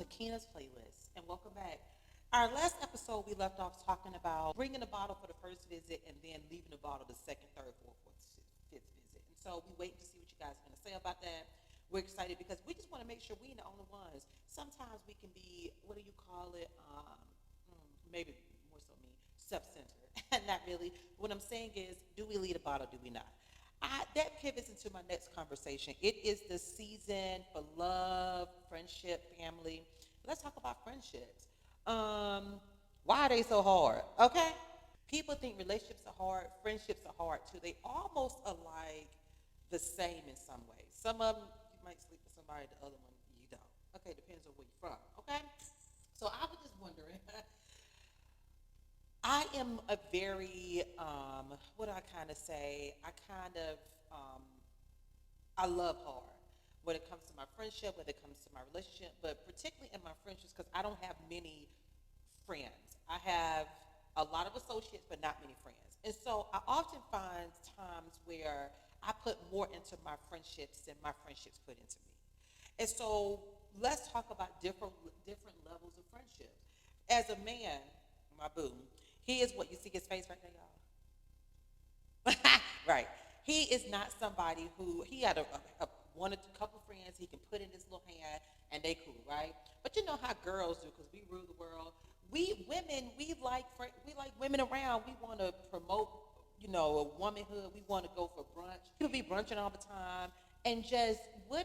Kina's playlist, and welcome back. Our last episode, we left off talking about bringing a bottle for the first visit and then leaving the bottle the second, third, fourth, fifth visit. And so we wait to see what you guys are going to say about that. We're excited because we just want to make sure we ain't the only ones. Sometimes we can be, what do you call it? Maybe more so me, self-centered. Not really. What I'm saying is, do we lead a bottle? Do we not? That pivots into my next conversation. It is the season for love, friendship, family. Let's talk about friendships. Why are they so hard? Okay. People think relationships are hard, friendships are hard too. They almost are like the same in some ways. Some of them you might sleep with somebody, the other one you don't. Okay, depends on where you're from. Okay. So I was just wondering. I am a very what do I kind of say? Um, I love hard when it comes to my friendship, when it comes to my relationship, but particularly in my friendships because I don't have many friends. I have a lot of associates, but not many friends. And so I often find times where I put more into my friendships than my friendships put into me. And so let's talk about different levels of friendships. As a man, my boo, he is what you see his face right there, y'all. Right. He is not somebody who he had a one or two couple friends he can put in his little hand and they cool, right? But you know how girls do because we rule the world. We women, we like women around. We want to promote, a womanhood. We want to go for brunch. People be brunching all the time, and just where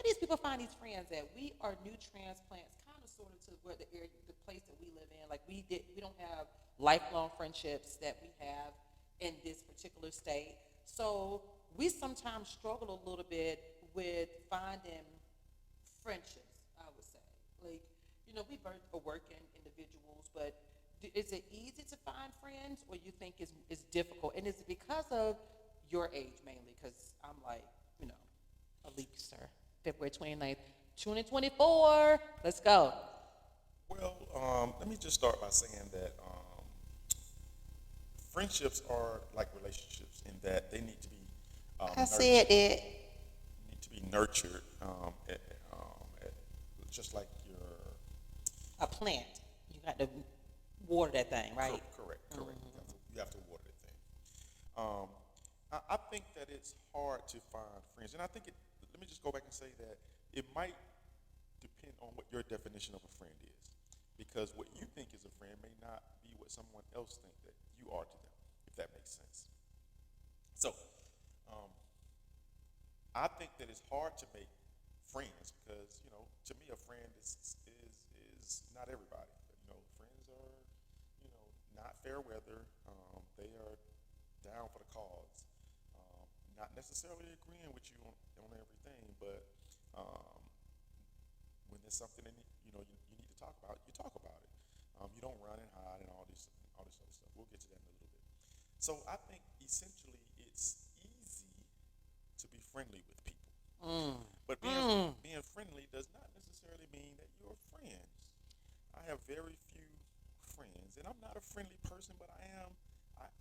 these people find these friends at? We are new transplants, kind of sort of to where the area, the place that we live in. Like we don't have lifelong friendships that we have in this particular state. So we sometimes struggle a little bit with finding friendships, I would say. Like, we both are working individuals, but is it easy to find friends or you think it's difficult? And is it because of your age mainly? Because I'm like, a leap, sir. February 29th, 2024. Let's go. Well, let me just start by saying that friendships are like relationships in that they need to be I nurtured. said it. Need to be nurtured, just like your A plant. You got to water that thing, right? correct. You have to water that thing. Um, I think that it's hard to find friends, and I think it. Let me just go back and say that it might depend on what your definition of a friend is, because what you think is a friend may not be what someone else think that you are to them, if that makes sense. So, um, I think that it's hard to make friends because to me a friend is not everybody. Friends are not fair weather. They are down for the cause. Not necessarily agreeing with you on everything, but um, when there's something that you need to talk about, you talk about it. You don't run and hide and all this other stuff. We'll get to that in a little bit. So I think essentially it's easy to be friendly with people. Mm. But Mm. being friendly does not necessarily mean that you're friends. I have very few friends, and I'm not a friendly person, but I am.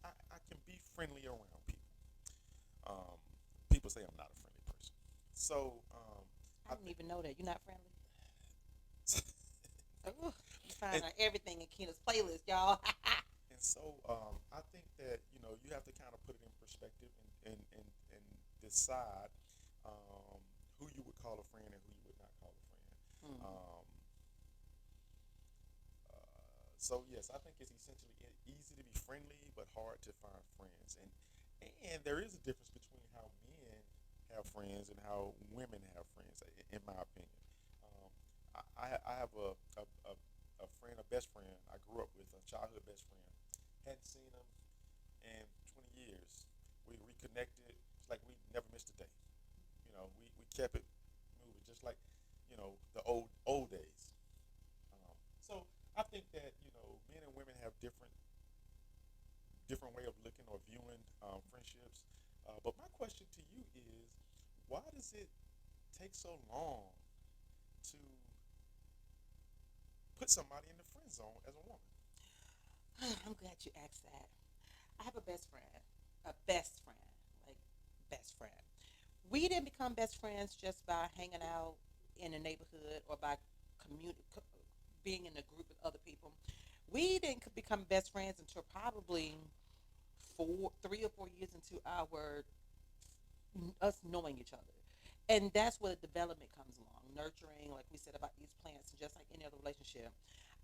I can be friendly around people. Um, People say I'm not a friendly person, so I I didn't think. even know that. You're not friendly? Ooh, you find and, out everything in Kina's playlist, y'all. and so I think that you have to kind of put it in perspective and decide um, who you would call a friend and who you would not call a friend. Mm. Um, so yes, I think it's essentially easy to be friendly, but hard to find friends. And there is a difference between how men have friends and how women have friends, in my opinion. Um, I have a friend, a best friend I grew up with, a childhood best friend. Hadn't seen him in 20 years. We reconnected. It's like we never missed a day. We kept it moving, just like the old days. So I think that men and women have different way of looking or viewing friendships. But my question to you is, why does it take so long to put somebody in the friend zone as a woman? I'm glad you asked that. I have a best friend, like best friend. We didn't become best friends just by hanging out in the neighborhood or by being in a group with other people. We didn't become best friends until probably 3 or 4 years into our us knowing each other. And that's where the development comes along, nurturing, like we said about these plants, and just like any other relationship.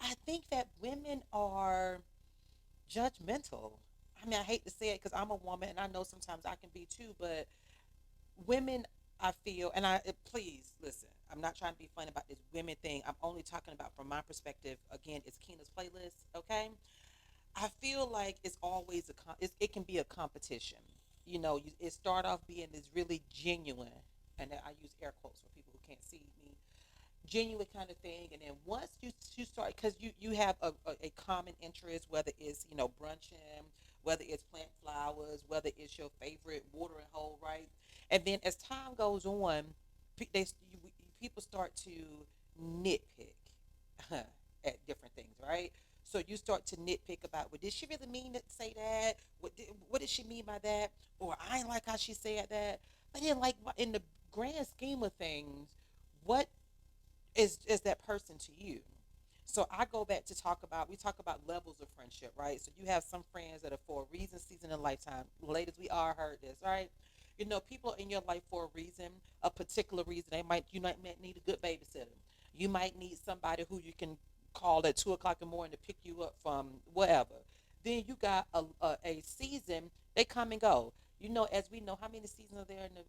I think that women are judgmental. I mean, I hate to say it because I'm a woman, and I know sometimes I can be too. But women, I feel, and please listen. I'm not trying to be funny about this women thing. I'm only talking about from my perspective. Again, it's Keena's playlist. Okay, I feel like it's always it can be a competition. It start off being this really genuine, and I use air quotes for people who can't see me, genuine kind of thing. And then once you start, because you have a common interest, whether it's brunching, whether it's plant flowers, whether it's your favorite watering hole, right? And then as time goes on, people start to nitpick at different things, right? So you start to nitpick about, well, did she really mean to say that? What did she mean by that? Or I ain't like how she said that. But then, like, in the grand scheme of things, what is that person to you? So I go back to we talk about levels of friendship, right? So you have some friends that are for a reason, season, and lifetime. Ladies, we all heard this, right? People are in your life for a reason, a particular reason. You might need a good babysitter. You might need somebody who you can call at 2 o'clock in the morning to pick you up from wherever. Then you got a season. They come and go. As we know, how many seasons are there in the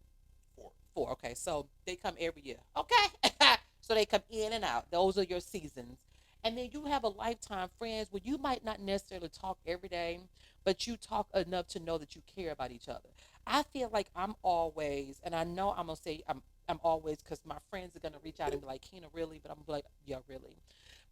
4. 4? Okay, so they come every year. Okay, so they come in and out. Those are your seasons. And then you have a lifetime friends where you might not necessarily talk every day, but you talk enough to know that you care about each other. I feel like I'm always, and I know I'm gonna say I'm always, because my friends are gonna reach out and be like, Kina, really? But I'm like, yeah, really.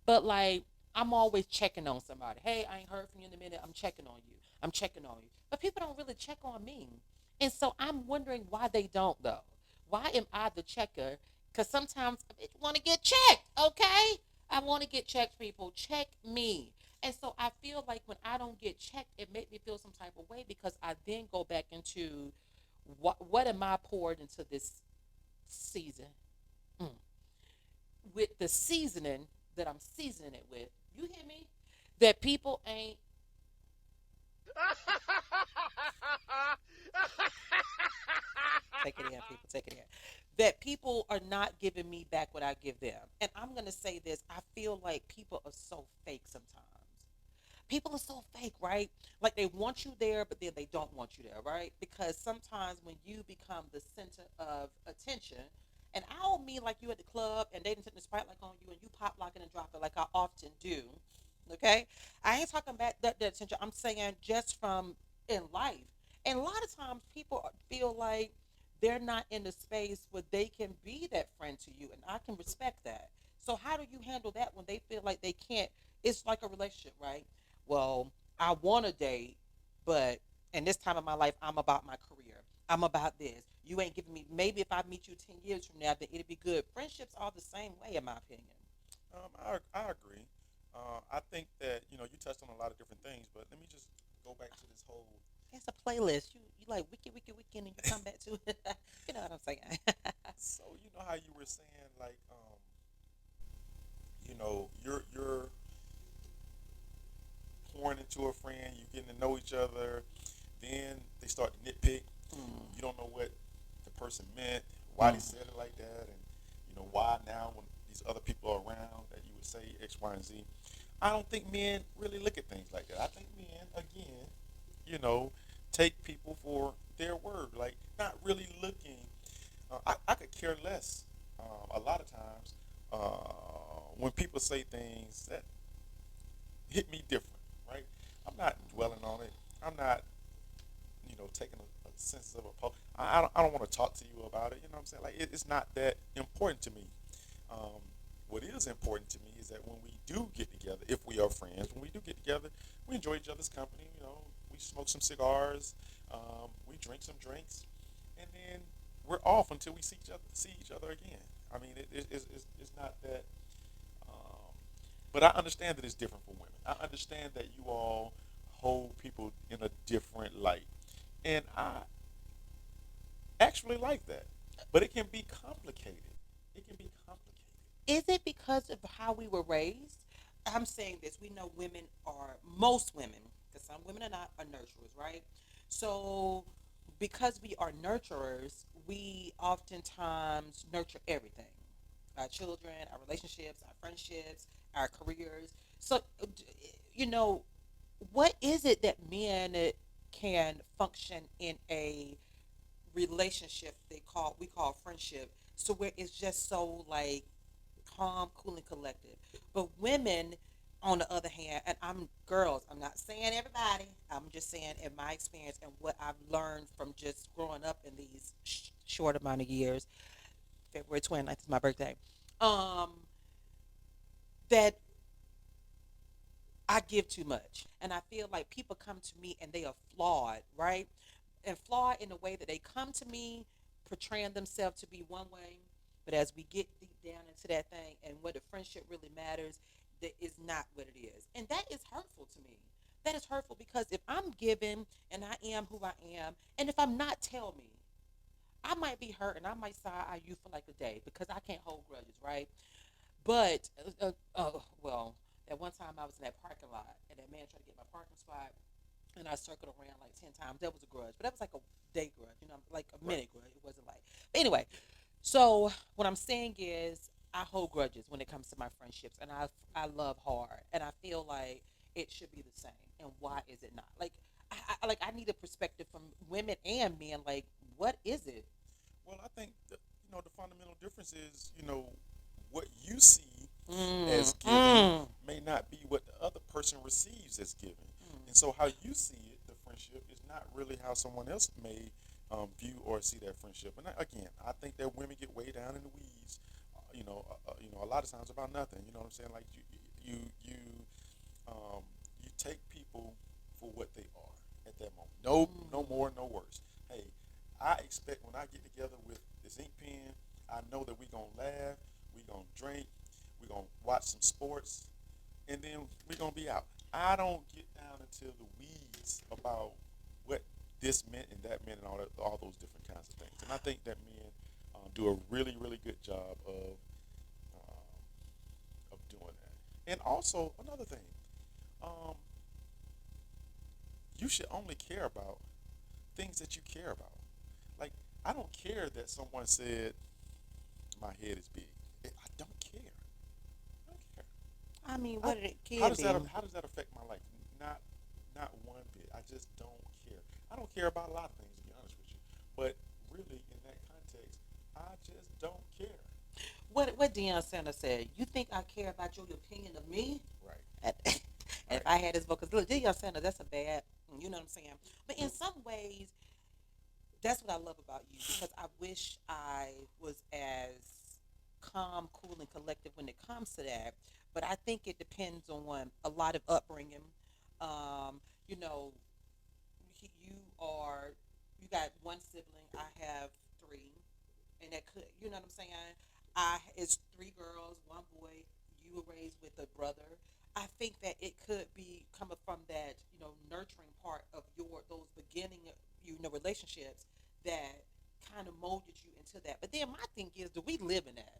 But like, I'm always checking on somebody. Hey, I ain't heard from you in a minute. I'm checking on you. I'm checking on you. But people don't really check on me. And so I'm wondering why they don't, though. Why am I the checker? Because sometimes I want to get checked, okay? I want to get checked, people. Check me. And so I feel like when I don't get checked, it makes me feel some type of way, because I then go back into what am I poured into this season? Mm. With the seasoning that I'm seasoning it with. You hear me? That people ain't. Take it in, people. Take it in. That people are not giving me back what I give them. And I'm going to say this, I feel like people are so fake sometimes. People are so fake, right? Like they want you there, but then they don't want you there, right? Because sometimes when you become the center of attention, and I don't mean like you at the club and they didn't take the spotlight on you and you pop locking and drop it like I often do. Okay, I ain't talking about that attention. I'm saying just from in life, and a lot of times people feel like they're not in the space where they can be that friend to you, and I can respect that. So how do you handle that when they feel like they can't? It's like a relationship, right? Well, I want to date, but in this time of my life, I'm about my career. I'm about this. You ain't giving me. Maybe if I meet you 10 years from now, then it'll be good. Friendships are the same way, in my opinion. I agree. I think that you touched on a lot of different things, but let me just go back to this whole. It's a playlist. You like wiki wiki wiki, and you come back to it. You know what I'm saying? So you know how you were saying like you're pouring into a friend, you getting to know each other, then they start to nitpick. Mm, You don't know what the person meant, why they mm. said it like that, and why now when these other people are around that you would say X, Y, and Z. I don't think men really look at things like that. I think men, again, you know, take people for their word, like not really looking. I could care less a lot of times when people say things that hit me different, right? I'm not dwelling on it. I'm not, taking a sense of a post. I don't want to talk to you about it. You know what I'm saying? Like it's not that important to me. Um, what is important to me is that when we do get together, if we are friends, when we do get together, we enjoy each other's company. We smoke some cigars, we drink some drinks, and then we're off until we see each other again. I mean, it's not that. But I understand that it's different for women. I understand that you all hold people in a different light, and I actually like that. But it can be complicated. It can be complicated. Is it because of how we were raised? I'm saying this. We know women are most women, because some women are not are nurturers, right? So because we are nurturers, we oftentimes nurture everything: our children, our relationships, our friendships, our careers. So, you know, what is it that men can function in a relationship we call friendship, so where it's just so like calm, cool, and collected. But women, on the other hand, and I'm girls, I'm not saying everybody, I'm just saying in my experience and what I've learned from just growing up in these short amount of years. February 29th is my birthday. Um, that I give too much. And I feel like people come to me and they are flawed, right? And flawed in the way that they come to me portraying themselves to be one way. But as we get deep down into that thing and what the friendship really matters, that is not what it is. And that is hurtful to me. That is hurtful because if I'm giving and I am who I am, and if I'm not, tell me. I might be hurt and I might side eye you for like a day because I can't hold grudges, right? But well, at one time I was in that parking lot and that man tried to get my parking spot, and I circled around like 10 times. That was a grudge, but that was like a day grudge, like a Right. minute grudge. It wasn't like. But anyway, so what I'm saying is I hold grudges when it comes to my friendships, and I love hard, and I feel like it should be the same. And why is it not? Like I need a perspective from women and men. Like, what is it? Well, I think the fundamental difference is what you see as Mm, giving mm, may not be what the other person receives as giving, mm. and so how you see it, the friendship, is not really how someone else may view or see that friendship. And again, I think that women get way down in the weeds. A lot of times about nothing. You know what I'm saying? Like you um, you take people for what they are at that moment. No, no Mm. more, no worse. Hey, I expect when I get together with this ink pen, I know that we gonna laugh, we gonna drink, we gonna watch some sports, and then we gonna be out. I don't get down into the weeds about what this meant and that meant and all those different kinds of things. And I think that men do a really, really good job of doing that. And also another thing, um, you should only care about things that you care about. Like, I don't care that someone said my head is big. I don't care. I don't care. I mean, I, what it can be. how does that affect my life? Not not one bit. I just don't care. I don't care about a lot of things, to be honest with you. But really, in that context, I just don't care. What Deion Sanders said. You think I care about your opinion of me? Right. And, and if Right. I had his vote, because look, Deion Sanders, that's a bad, you know what I'm saying? But in some ways, that's what I love about you because I wish I was as calm, cool, and collective when it comes to that. But I think it depends on a lot of upbringing. Um, you know, you got one sibling. I have three, and that could, you know what I'm saying? It's three girls, one boy. You were raised with a brother. I think that it could be coming from that, nurturing part of those beginning, relationships that kind of molded you into that. But then my thing is, do we live in that?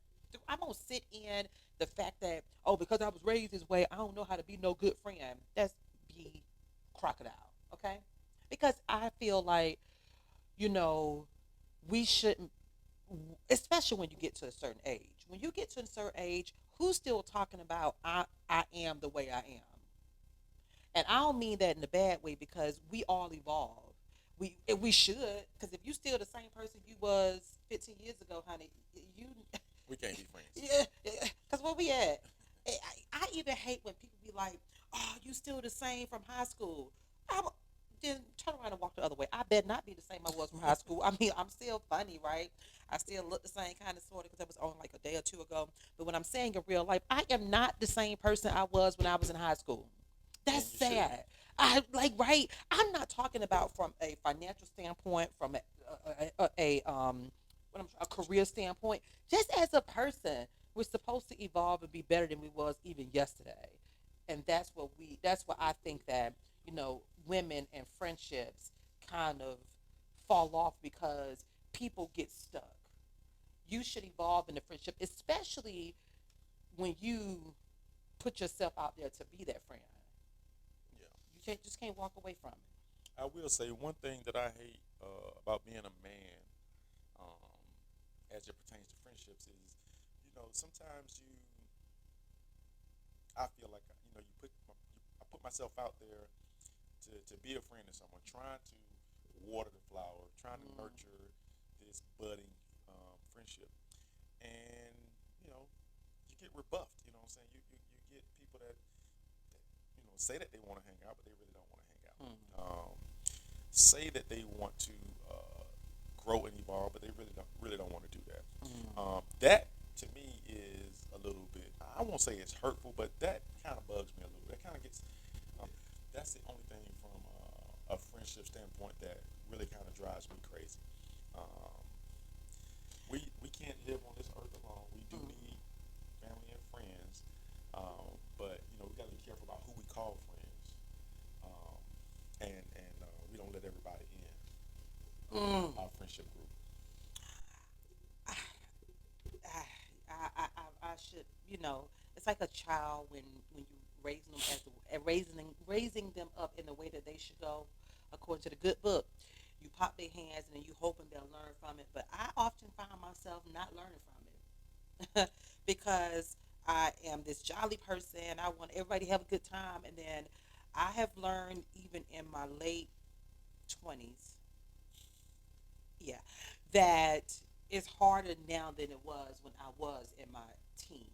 I'm gonna sit in the fact that, oh, because I was raised this way, I don't know how to be no good friend. That's be crocodile, okay? Because I feel like, you know, we shouldn't, especially when you get to a certain age. When you get to a certain age, who's still talking about I am the way I am? And I don't mean that in a bad way because we all evolve. We should, because if you still the same person you was 15 years ago, honey, you We can't be friends. yeah, because where we at? I even hate when people be like, "Oh, you still the same from high school." I, then turn around and walk the other way. I bet not be the same I was from high school. I mean, I'm still funny, right? I still look the same kind of sort of because I was on like a day or two ago. But when I'm saying in real life, I am not the same person I was when I was in high school. That's And you shouldn't be. sad. I like right. I'm not talking about from a financial standpoint, from a career standpoint. Just as a person, we're supposed to evolve and be better than we was even yesterday. And that's what I think that, women and friendships kind of fall off because people get stuck. You should evolve in the friendship, especially when you put yourself out there to be that friend. Yeah. Just can't walk away from it. I will say one thing that I hate about being a man, um, as it pertains to friendships, is sometimes I feel like I put myself out there to be a friend to someone, trying to water the flower, trying to Mm. nurture this budding friendship, and you know you get rebuffed. You know what I'm saying? You get people that say that they want to hang out, but they really don't want to hang out. Mm. Say that they want to grow and evolve, but they really don't want to do that. Mm. That to me is a little bit. I won't say it's hurtful, but that kind of bugs me a little. That kind of gets. That's the only thing from a friendship standpoint that really kind of drives me crazy. Um, we can't live on this earth alone. We do Mm. need family and friends, but we got to be careful about who we call friends, um, and we don't let everybody in Mm. our friendship group. I should, it's like a child when you raising them raising them up in the way that they should go, according to the good book. You pop their hands and then you hoping they'll learn from it. But I often find myself not learning from it because I am this jolly person. I want everybody to have a good time, and then I have learned even in my late 20s, yeah, that it's harder now than it was when I was in my teens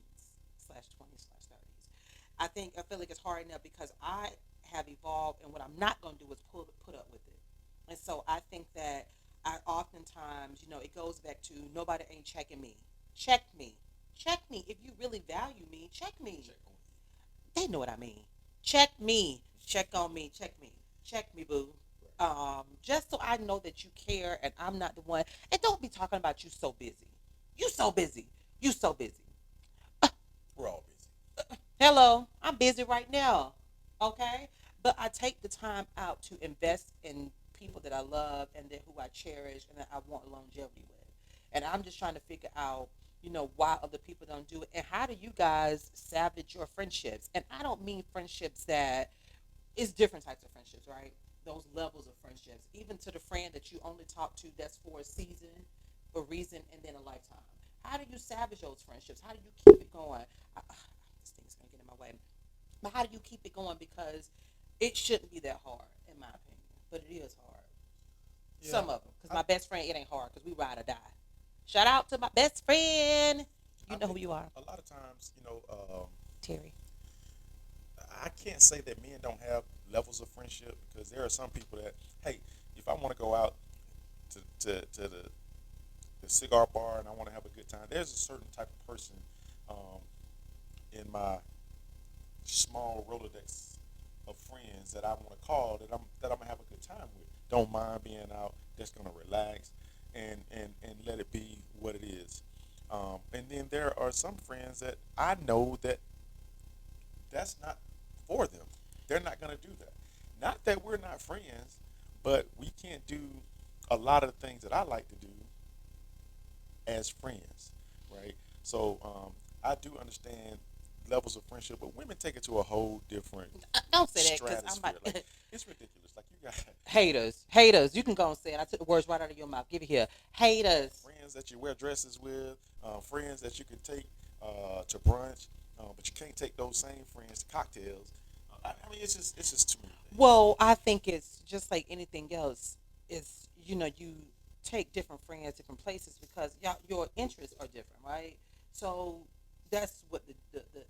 slash 20s slash 30s. I feel like it's hard now because I have evolved, and what I'm not going to do is put up with it. And so I think that I oftentimes, it goes back to nobody ain't checking me. Check me. Check me. If you really value me, check me. Check on They know what I mean. Check me. Check on me. Check me. Check me, boo. you. Right. Just so I know that you care and I'm not the one. And don't be talking about you so busy. You so busy. You so busy. We're all busy. Hello, I'm busy right now. Okay? But I take the time out to invest in people that I love and that who I cherish and that I want longevity with. And I'm just trying to figure out, why other people don't do it. And how do you guys savage your friendships? And I don't mean friendships that it's different types of friendships, right? Those levels of friendships, even to the friend that you only talk to that's for a season, a reason, and then a lifetime. How do you savage those friendships? How do you keep it going? This thing's gonna get in my way. But how do you keep it going? Because it shouldn't be that hard, in my opinion, but it is hard. Yeah. Some of them, because I my best friend, it ain't hard because we ride or die. Shout out to my best friend. I You know who think you are, a lot of times, Terry. I can't say that men don't have levels of friendship because there are some people that, hey, if I want to go out to the cigar bar and I want to have a good time, there's a certain type of person um, in my small Rolodex of friends that I want to call that I'm gonna have a good time with. Don't mind being out. Just gonna relax and let it be what it is. And then there are some friends that I know that that's not for them. They're not gonna do that. Not that we're not friends, but we can't do a lot of the things that I like to do as friends, right? So I do understand levels of friendship, but women take it to a whole different Don't say that because I'm stratosphere. Like about it's ridiculous. Like you got haters. Haters. You can go and say it. I took the words right out of your mouth. Give it here. Haters. friends that you wear dresses with, friends that you can take to brunch, but you can't take those same friends to cocktails. I mean, it's just too many things. Well, I think it's just like anything else. Is you take different friends different places because your interests are different, right? So that's what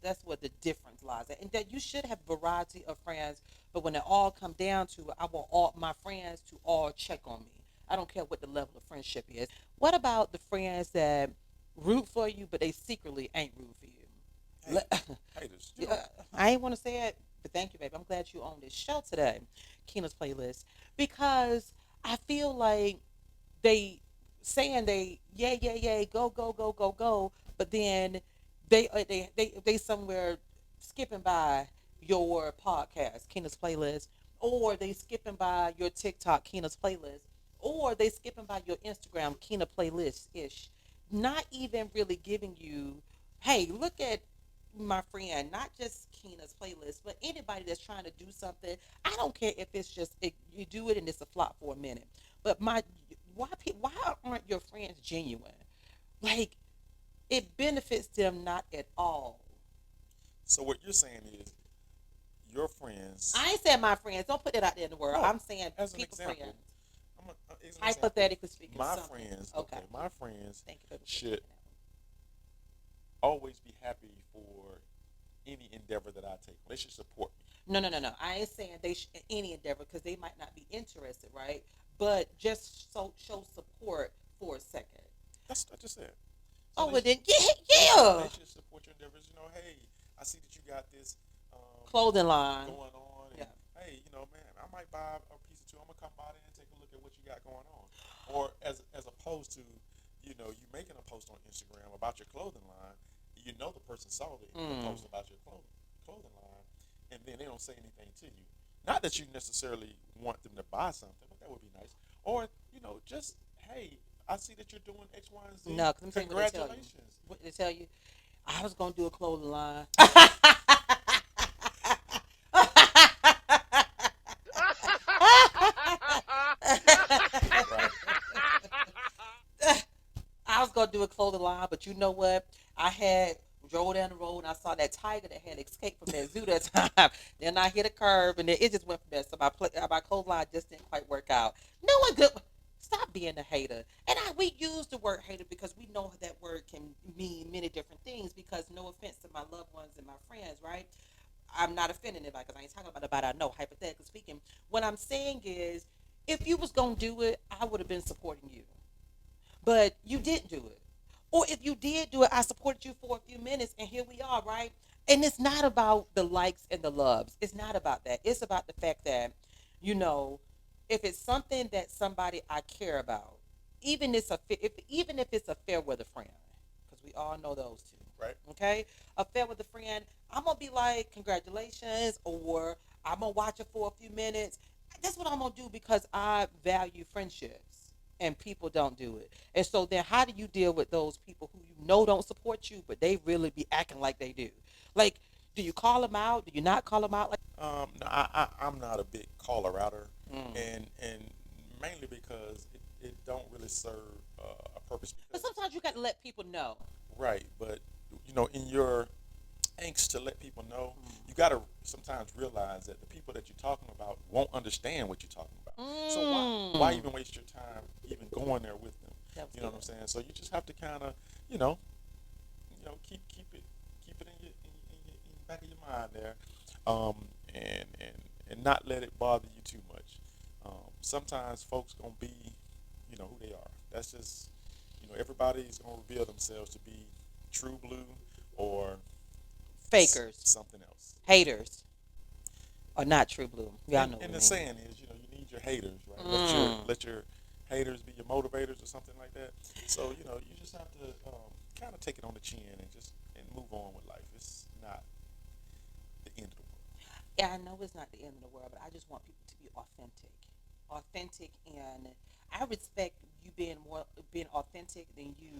that's what the difference lies at, and that you should have variety of friends. But when it all come down to it, I want all my friends to all check on me. I don't care what the level of friendship is. What about the friends that root for you, but they secretly ain't root for you? Haters, haters. Yeah, I ain't want to say it, but thank you, babe. I'm glad you own this show today, Keena's playlist, because I feel like they saying they yeah go, but then they somewhere skipping by your podcast, Keena's playlist, or they skipping by your TikTok, Keena's playlist, or they skipping by your Instagram, Keena playlist ish, not even really giving you, hey, look at my friend, not just Keena's playlist, but anybody that's trying to do something. I don't care if it's just you do it and it's a flop for a minute. But why aren't your friends genuine? Like it benefits them not at all. So what you're saying is your friends. I ain't saying my friends. Don't put that out there in the world. No, I'm saying as an people example, friends. as an example, Hypothetically speaking, my something. friends. Okay. Okay, my friends Thank you for should taking that always be happy for any endeavor that I take. They should support me. one. No. I ain't saying they any endeavor because they might not be interested, right? But just show support for a second. That's what I just said. So Oh, they well should, then, yeah, they yeah. should support your endeavors. Hey, I see that you got this Clothing line. going on, and Yeah. hey, man, I might buy a piece or two. I'm gonna come by there and take a look at what you got going on. Or as opposed to, you making a post on Instagram about your clothing line. The person saw the post about your clothing line, and then they don't say anything to you. Not that you necessarily want them to buy something, but that would be nice. Or just hey, I see that you're doing X, Y, and Z. No, because I'm saying what they tell you. Congratulations. What they tell you? I was gonna do a clothing line. Right. I was gonna do a clothing line, but you know what? I had drove down the road and I saw that tiger that had escaped from that zoo that time. Then I hit a curve and then it just went from there. So my clothing line just didn't quite work out. No one good. Stop being a hater. And we use the word hater because we know that word can mean many different things. Because no offense to my loved ones and my friends, right? I'm not offending anybody because I ain't talking about I know, hypothetically speaking. What I'm saying is, if you was gonna do it, I would have been supporting you, but you didn't do it. Or if you did do it, I supported you for a few minutes, and here we are, right? And it's not about the likes and the loves. It's not about that. It's about the fact that, you know, if it's something that somebody I care about, even if it's a fair weather friend, because we all know those two, Right. okay? A fair weather friend, I'm gonna be like, congratulations, or I'm gonna watch it for a few minutes. That's what I'm gonna do because I value friendships and people don't do it. And so then how do you deal with those people who you know don't support you, but they really be acting like they do? Like, do you call them out? Do you not call them out? Like, No, I'm not a big caller outer, mm. and mainly because it don't really serve a purpose. But Because sometimes you got to let people know. right, but in your angst to let people know, Mm. you got to sometimes realize that the people that you're talking about won't understand what you're talking about. So why Mm. even waste your time even going there with them? That was You know what good. I'm saying? So you just have to kind of you know keep it in the back of your mind there, and not let it bother you too much. Sometimes folks gonna be who they are. That's just everybody's gonna reveal themselves to be true blue or Fakers, something else. haters, or not true blue. Y'all And know what and I the mean. saying is, you need your haters, right? Mm. Let your haters be your motivators or something like that. So you just have to kind of take it on the chin and just move on with life. It's not the end of the world. Yeah, I know it's not the end of the world, but I just want people to be authentic, and I respect you being authentic than you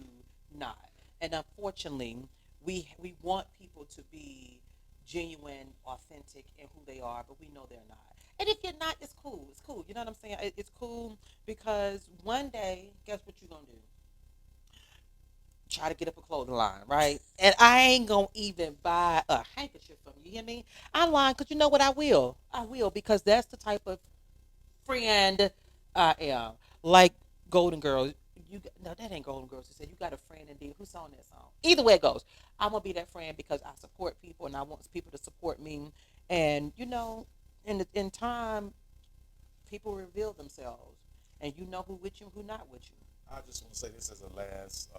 not. And unfortunately, we want people to be genuine, authentic in who they are, but we know they're not. And if you're not, it's cool. It's cool. You know what I'm saying? It's cool because one day, guess what you're gonna do? Try to get up a clothing line, right? And I ain't gonna even buy a handkerchief from you. You hear me? I'm lying because you know what I will. I will because that's the type of friend I am. Like Golden Girls. No, that ain't Golden Girls. Who said you got a friend indeed? Who sung that song? Either way it goes, I'm gonna be that friend because I support people and I want people to support me. And in time, people reveal themselves, and you know who with you, who not with you. I just want to say this as a last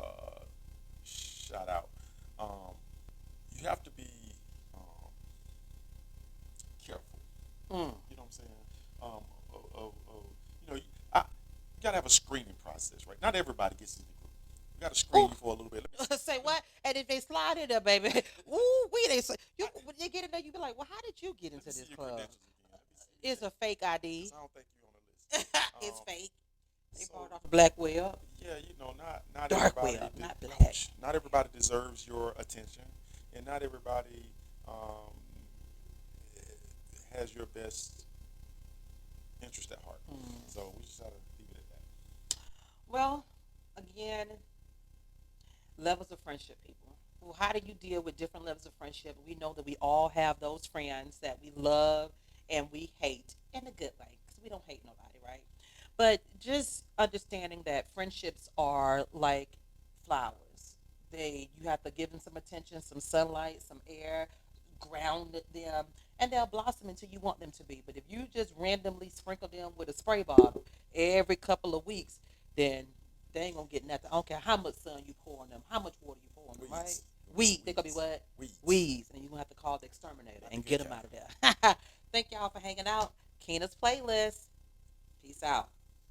shout out. Um, you have to be um, careful. Mm. You know what I'm saying? Um, you know, you gotta have a screening process, right? Not everybody gets in the group. You gotta screen Ooh, you for a little bit. say what? And if they slide in there, baby, ooh, when they get in there, you be like, well, how did you get Let into me see this your club? credentials again. Let me see your It's a credentials fake because ID. I don't think you're on the list. It's Um, fake. They bought so it off the black web, yeah, not dark everybody, web, not black. not everybody deserves your attention. and not everybody um, has your best interest at heart. Mm. So we just gotta leave it at that. Well, again, levels of friendship, people. Well, how do you deal with different levels of friendship? We know that we all have those friends that we love and we hate in a good way because we don't hate nobody, right? But just understanding that friendships are like flowers. You have to give them some attention, some sunlight, some air, ground them, and they'll blossom until you want them to be. But if you just randomly sprinkle them with a spray bottle every couple of weeks, then they ain't gonna get nothing. I don't care how much sun you pour on them, how much water you pour on them, right? Weeds. We'll get some They're gonna be weeds. what? Weeds. Weeds, and you're gonna have to call the exterminator Not the and good get them kind. out of there. Thank y'all for hanging out. Keena's playlist. Peace out.